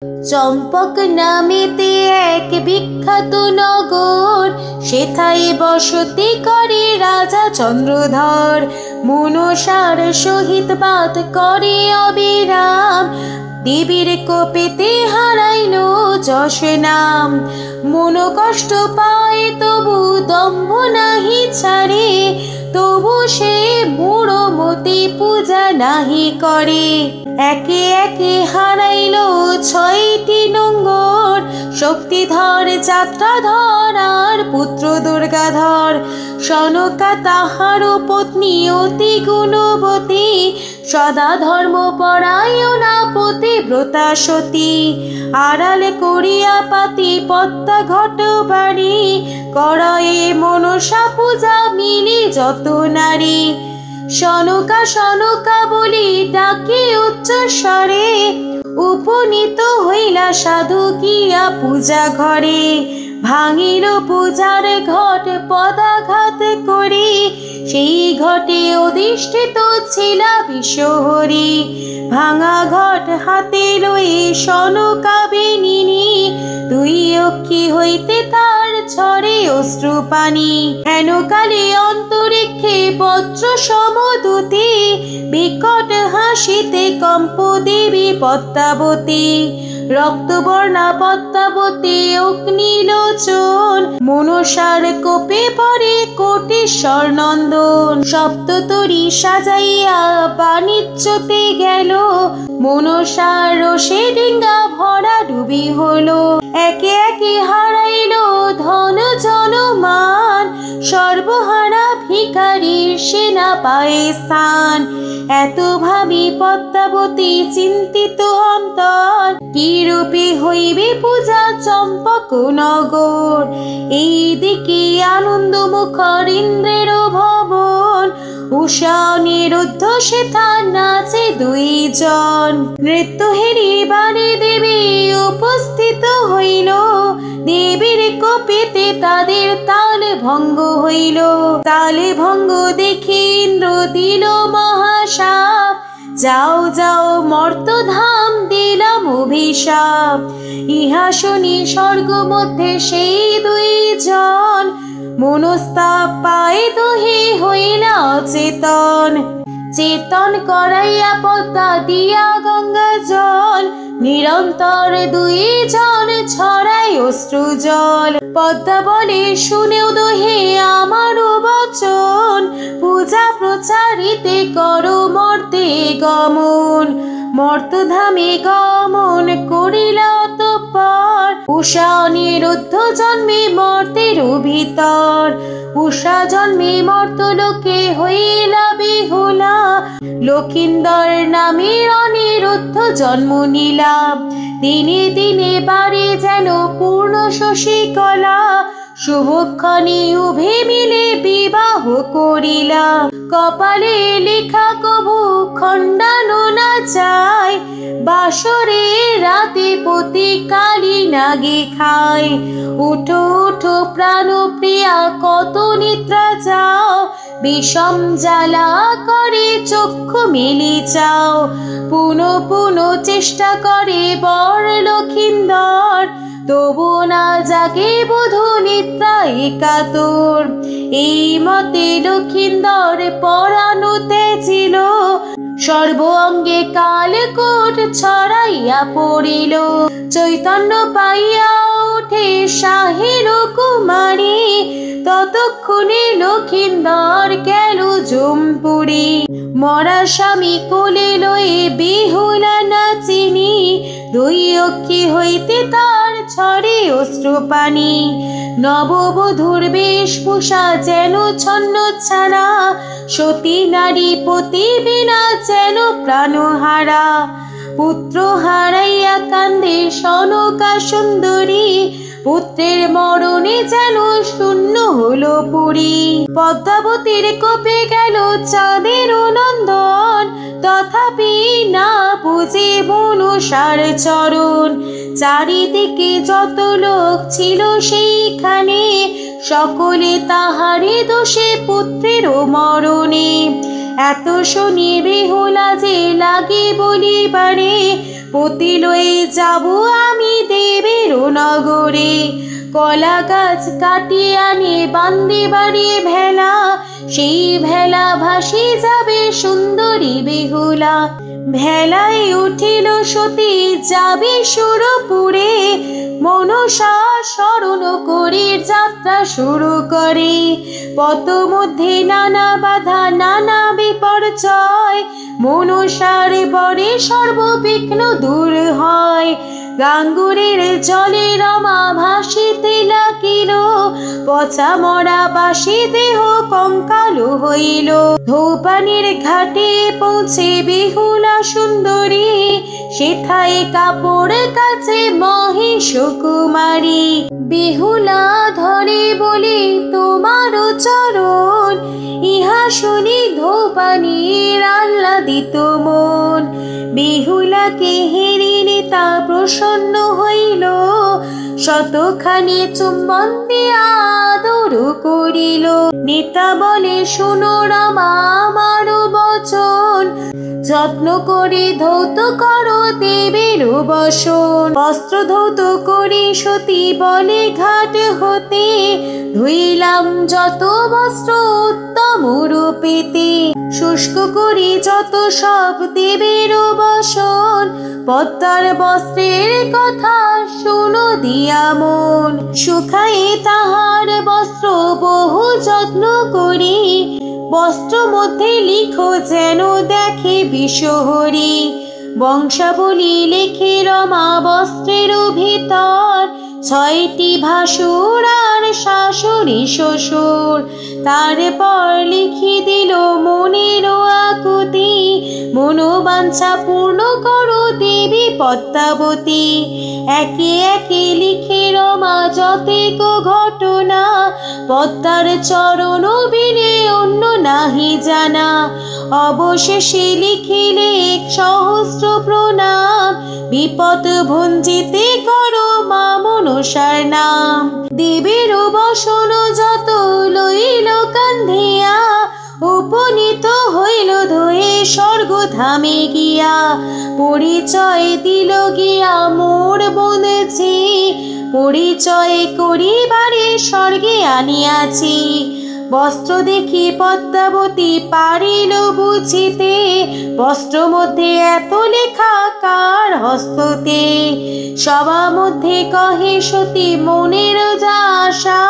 চম্পক নামেতে এক বিখ্যাত নগর, সেথায় বসতি করে রাজা চন্দ্রধর। মনসার সহিত বাত করে অবিরাম, দেবীর কোপেতে হারাইল যশ নাম। মন কষ্ট পায় তবু দম্ভ নাহি ছাড়ে, তবু সে মূঢ়মতি পূজা নাহি করে। একে একে হারাইল 6টি নোঙ্গর, শক্তিধর যাত্রাধর আর পুত্র দুর্গাধর। সনকা তাহার পত্নী অতি গুণবতী, সদা ধর্মপরায়ণা পতিব্রতা সতী। আড়ালে করিয়া পাতি পদ্মা ঘট বাড়ি, করয়ে মনসা পূজা মিলি যত নারী। সনকা সনকা বলি ডাকে উচ্চ স্বরে, উপনীত হইলা সাধু গিয়া পূজা ঘরে। ভাঙিল পূজার ঘট পদাঘাত করি, সেই ঘটে অধিষ্ঠিত ছিলা বিশ্বহরি। ভাঙা ঘট হাতে লই সনকা বেনিনী, দুই অক্ষি হইতে তার ঝরে অশ্রু পানি। হেন কালে অন্তরিক্ষে বজ্র সমদূতি, বিকট হাসিতে কম্প দেবী পদ্মাবতী। রক্তবর্ণা পদ্মাবতী অগ্নিলোচন, মনসার কোপে পরে কোটেশ্বর নন্দন। সপ্ততরী সাজাইয়া বাণিজ্যতে গেল, মনসার রোষে ডিঙ্গা ভরা ডুবি হলো। একে একে হারাইল ধন জন মান, সর্বহারা ভিখারির সেনা পায়ে স্থান। এত ভাবি পদ্মাবতী চিন্তিত অন্তর, কি রূপে হইবে পূজা চম্পক নগর। এইদিকে আনন্দ মুখর ইন্দ্রের ভবন, উষা অনিরুদ্ধ সেথা নাচে দুইজন। নৃত্য হেরিবারে দেবী উপস্থিত হইল, দেবীর কোপেতে তাদের তাল ভঙ্গ হইল। তালে ভঙ্গ দেখে ইন্দ্র দিল মহাশাপ, যাও যাও মর্তধাম দিলাম অভিশাপ। ইহা শুনি স্বর্গ মধ্যে সেই দুইজন, মনস্তাপ পায়ে দহে হইলা অচেতন। চেতন করাইয়া পদ্মা দিয়া গঙ্গা জল, নিরন্তর দুইজন ছড়াই অশ্রু জল। পদ্মা বলে শুনেও দহে আমারও বচন, পূজা প্রচারিতে করো মর্তে গমন। মর্তধামে গমন করিলা অতঃপর, উষা অনিরুদ্ধ জন্মে মর্তের ভিতর। উষা জন্মে মর্তলোকে হইলা বেহুলা, লক্ষিন্দর নামের অনিরুদ্ধ জন্ম নিলা। দিনে দিনে বাড়ে যেন পূর্ণ শশীকলা, শুভক্ষণে উভে মিলে বিবাহ করিলা। কপালে লেখা কভু খণ্ডানো না যায়, বাসরে রাতে পতি কালী নাগে খায়। উঠো উঠো প্রাণ প্রিয়া কত নিদ্রা যাও, বিষম জ্বালা করে চক্ষু মেলি চাও। পুনঃ পুনঃ চেষ্টা করে বর লক্ষিন্দর, তবু না জাগে বধূ নিদ্রা একাতর। এই মতে লক্ষিন্দর পরাণুতে ছিল, সর্ব অঙ্গে কালকূট ছড়াইয়া পড়িল। চৈতন্য পাইয়া উঠে শাহের কুমারী, ততক্ষণে লক্ষিন্দর গেল জমপুরি। মরা স্বামী কোলে লয়ে বেহুলা নাচিনী, দুই অক্ষি হইতে তার ঝরে অশ্রু পানি। নববধূর বেশভূষা যেন ছন্নছাড়া, সতী নারী পতি বিনা যেন প্রাণহারা। পুত্র হারাইয়া কান্দে সনকা সুন্দরী, পুত্রের মরণে যেন শূন্য হলো পুরী। পদ্মাবতীর কোপে গেল চাঁদের নন্দন, তথাপি না বুঝে মনসার চরণ। চারিদিকে যত লোক ছিল সেইখানে, সকলে তাহারে দোষে পুত্রের মরণে। এত শুনি বেহুলা যে লাগে বলিবারে, পতি লয়ে যাব আমি দেবের নগরে। কলা গাছ কাটিয়ে আনে বান্দে বাড়ি ভেলা, সেই ভেলা ভাসি যাবে সুন্দরী বেহুলা। ভেলায় উঠিল সতী যাবে সুরপুরে, মনসা স্মরণ করে যাত্রা শুরু করে। পথ মধ্যে নানা বাধা নানা বিপর্যয়, মনসার বরে সর্ববিঘ্ন দূর হয়। গাঙ্গুরের জলে রমা ভাসিতে লাগিল, পচা মরা বাসি দেহ কঙ্কাল হইল। ধৌপানির ঘাটে পৌঁছে বেহুলা সুন্দরী, সেথায় কাপড় কাছে মহেশ কুমারী। বেহুলা ধরে বলে তোমার চরণ, ইহা শুনি ধৌপানির আহ্লাদিত মন। বেহুলাকে হেরিনে তা প্রসন্ন হইল, শতখানি চুম্বন দিয়া আদর করিল। নেতা বলে শোনো রমা আমার বচন, যত্ন করে ধৌত করো দেবের বসন। বস্ত্র ধৌত করি সতী বলে ঘাট হতে, ধুইলাম যত বস্ত্র উত্তম রূপেতে। শুষ্ক করি যত সব দেবের বসন, পদ্মার বস্ত্রের কথা শুনো দিয়া মন। শুকায়ে তাহার বস্ত্র বহু যত্ন করি, বস্ত্র মধ্যে লিখো যেন দেখে বিশ্বহরি। বংশাবলী লেখে রমা বস্ত্রের ভিতর, 6টি ভাসুর আর শাশুড়ি শ্বশুর। তারপর লিখি দিল মনের আকুতি, মনোবাঞ্ছা পূর্ণ করো দেবী পদ্মাবতী। একে একে লিখে রমা যতেক ঘটনা, পদ্মার চরণ বিনে অন্য নাহি জানা। অবশেষে লিখিলে 1 সহস্র প্রণাম, বিপদ ভঞ্জিতে করো মা মনসার নাম। দেবের বসন যত লইল কান্ধিয়া, উপনীত হইল ধয়ে স্বর্গধামে গিয়া। পরিচয় দিল গিয়া মোর বনেছি, পরিচয় করিবারে স্বর্গে আনিয়াছি। বস্ত্র দেখি পদ্মাবতী পারিল বুঝিতে, বস্ত্র মধ্যে এত লেখা কার হস্ততে। সভা মধ্যে কহে সতী মনের যা আশা,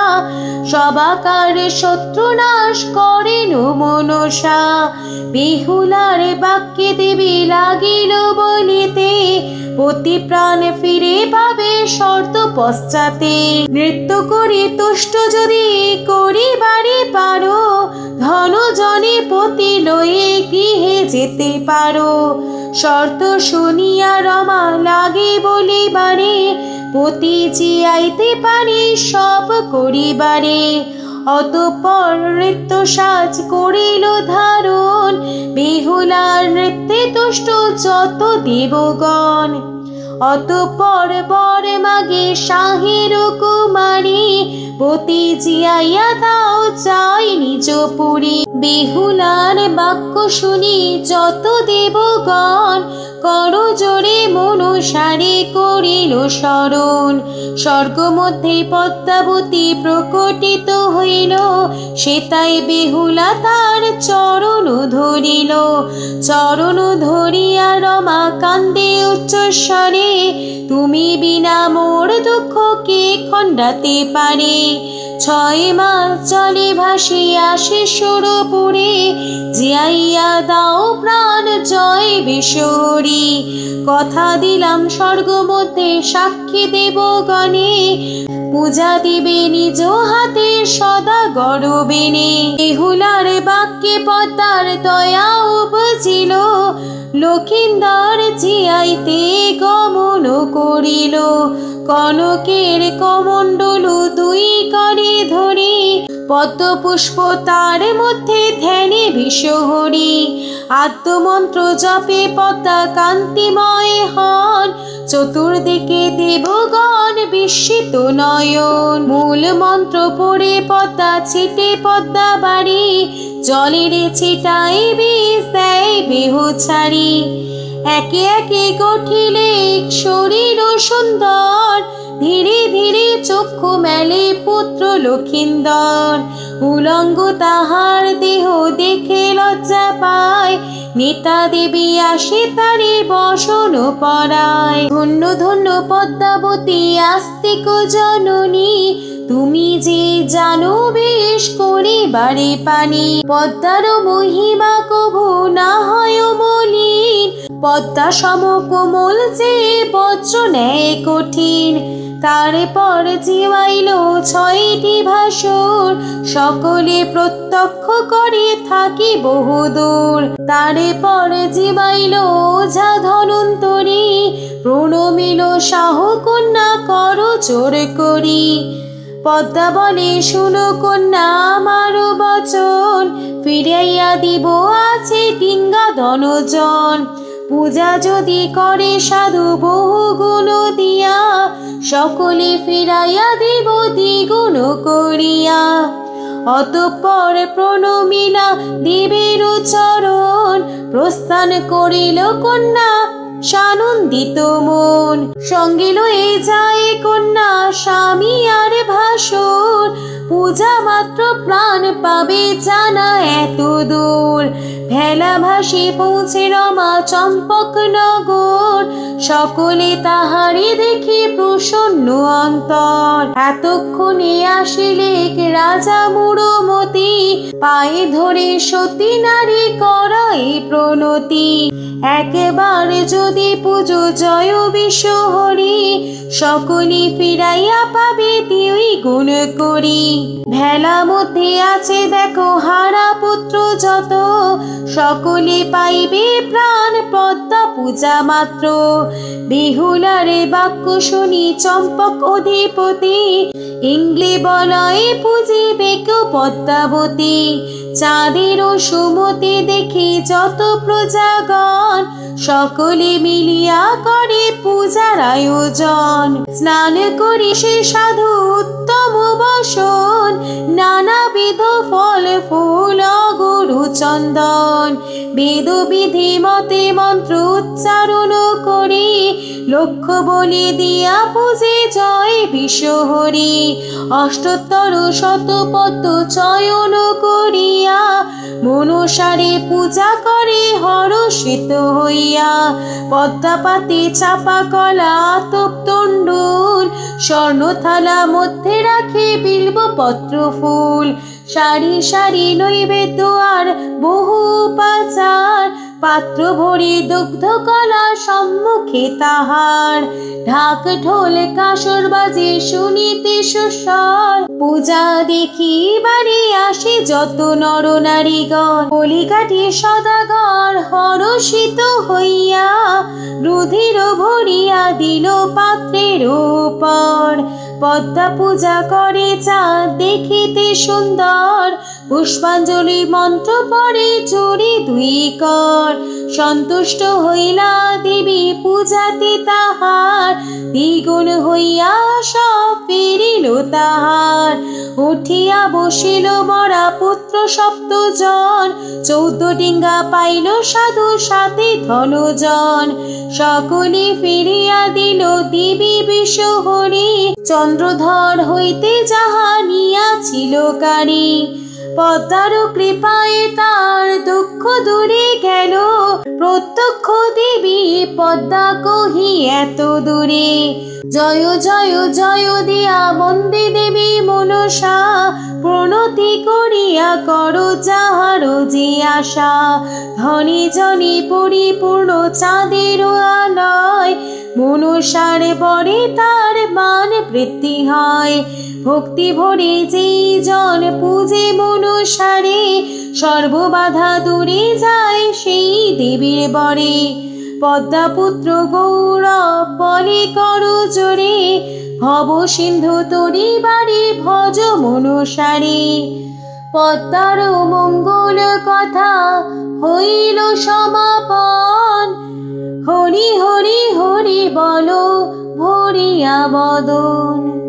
সবাকার শত্রু নাশ করেন মনসা। বেহুলার বাক্যে দেবী লাগিল বলিতে, পতি প্রাণ ফিরে পাবে শর্ত পশ্চাতে। নৃত্য করি তুষ্ট যদি করিবারে পারো, ধন জনে পতি লয়ে গৃহে যেতে পারো। শর্ত শুনিয়া রমা লাগে বলিবারে, পতি জিয়াইতে পারে সব করিবারে। অতঃপর নৃত্য সাজ করিল ধারণ, বেহুলার নৃত্যে তুষ্ট যত দেবগণ। অতঃপর বর মাগে শাহের কুমারী, পতি জিয়াইয়া দাও চাই নিজ পুরী। বেহুলার বাক্য শুনি যত দেবগণ, করো জোরে মনসারে করিল স্মরণ। স্বর্গ মধ্যে পদ্মাবতী প্রকটিত হইল, সেতাই বেহুলা তার চরণ ধরিল। চরণ ধরিয়া রমা কান্দে উচ্চস্বরে, তুমি বিনা মোর দুঃখ কে খণ্ডাতে পারে। 6 মাস জলে ভাসিয়া শিশুরপুরে, জিয়াইয়া দাও প্রাণ জয় বিশ্বহরি। কথা দিলাম স্বর্গ মধ্যে সাক্ষী দেবগণে, পূজা দিবে নিজ হাতে সদা গরবেনে। বেহুলার বাক্যে পদ্মার দয়া উপজিল, লক্ষিন্দর জিয়াইতে গমন করিল। কনকের কমণ্ডলু 2 করে ধরি, পদ্ম পুষ্প তার মধ্যে ধ্যানে বিশ্বহরি। আদ্যমন্ত্র জপে পদ্মা কান্তিময় হন, চতুর্দিকে দেবগণ বিস্মিত নয়ন। মূল মন্ত্র পড়ে পদ্মা ছিটে পদ্মা বাড়ি, জলের ছিটায় বিষ দেয় বেহু ছাড়ি। একে একে গঠিলে শরীর সুন্দর, ধীরে ধীরে চক্ষু মেলে পুত্র লক্ষিন্দর। উলঙ্গ তাহার দেহ দেখে লজ্জা পায়, নেতা দেবী আসে তারে বসন পরায়। ধন্য ধন্য পদ্মাবতী আস্তিক জননী, তুমি যে জানো বেশ করিবারে পানি। পদ্মার মহিমা কভু না হয় মলিন, পদ্মা সম কোমল যে বজ্র ন্যায় কঠিন। তারপর জিমাইল 6টি ভাসুর, সকলে প্রত্যক্ষ করে থাকি বহুদূর। তারপর জিমাইল ওঝা ধনন্তরী, প্রণমিল শাহ কন্যা কর জোর করি। পদ্মা বলে শুনো কন্যা আমার বচন, ফিরাইয়া দিব আছে ডিঙ্গা ধনজন। পূজা যদি করে সাধু বহু গুণ দিয়া, সকলে ফিরাইয়া দিব দ্বিগুণ করিয়া। অতঃপর প্রণমিলা দেবের চরণ, প্রস্থান করিল কন্যা সানন্দিত মন। সঙ্গে লয়ে যায় কন্যা স্বামী আর ভাসুর, পূজা মাত্র প্রাণ পাবে জানা এত দূর। ভেলা ভাসে পৌঁছে রমা চম্পক নগর, সকলে তাহারে দেখে প্রসন্ন অন্তর। এতক্ষণে আসিলে রাজা মূঢ়মতি, পায়ে ধরে সতী নারী করাই প্রণতি। একবারে যদি পুজো জয় বিশ্বহরি, সকলে ফিরাইয়া পাবে দুই গুণ করি। ভেলা মধ্যে আছে দেখো হারা পুত্র যত, সকলে পাইবে প্রাণ পদ্মা পূজা মাত্র। বেহুলারে বাক্য শুনি চম্পক অধিপতি, ইংলে বলয়ে পুজিবে কেউ পদ্মাবতী। চাঁদের সুমতি দেখি যত প্রজাগণ, সকলে মিলিয়া করে পূজার আয়োজন। স্নান করি সে সাধু উত্তম বসন, নানাবিধ ফল ফুল গুরু চন্দন। বেদ বিধি মতে মন্ত্র উচ্চারণ করি, লক্ষ্য বলি দিয়া পূজে জয় বিশ্বহরি। অষ্টোত্তর শত পদ্ম চয়ন করিয়া, মনসারে পূজা করে হর্ষিত হইয়া। পদ্মাপাতে চাপা কলা তপ্তণ্ডুল, স্বর্ণ থালা মধ্যে রাখে বিল্ব পত্র ফুল। সারি সারি নৈবেদ্য আর বহু উপাচার, পাত্র ভরি দুগ্ধ কলা সম্মুখে তাহার। ঢাক ঢোল কাসর বাজে শুনিতে সুস্বর, পূজা দেখি বাড়ি আসে যত নর নারীগণ। কলিকাঠি সদাগর হর্ষিত হইয়া, রুধির ভরিয়া দিল পাত্রের উপর। পদ্মা পূজা করে চাঁদ দেখিতে সুন্দর, পুষ্পাঞ্জলি মন্ত্র পড়ে চুরি দুই কর। সন্তুষ্ট হইলা দেবী পূজাতে তাহার, দ্বিগুণ হইয়া সব ফিরিল তাহার। উঠিয়া বসিল মরা পুত্র সপ্তজন, 14 ডিঙ্গা পাইল সাধু সাথে ধনজন। সকলে ফিরিয়া দিল দেবী বিশ্বহরি, চন্দ্রধর হইতে যাহা নিয়াছিল কারি। পদ্মার কৃপায় তার দুঃখ দূরে গেল, প্রত্যক্ষ দেবী পদ্মা কহি এত দূরে। জয় জয় জয় দিয়া বন্দে দেবী মনসা, প্রণতি করিয়া করো যাহার যে আশা। ধনী জনী পরিপূর্ণ চাঁদের আলয়, মনসার বরে তার মান বৃদ্ধি হয়। ভক্তি ভরে যেই জন পূজে মনসারে, সর্ববাধা দূরে যায় সেই দেবীর বরে। পদ্মাপুত্র গৌরব বলে করো জোরে, ভব সিন্ধু তরিবারে ভজ মনসারে। পদ্মার মঙ্গল কথা হইল সমাপন, হরি হরি হরি বলো ভরিয়া বদন।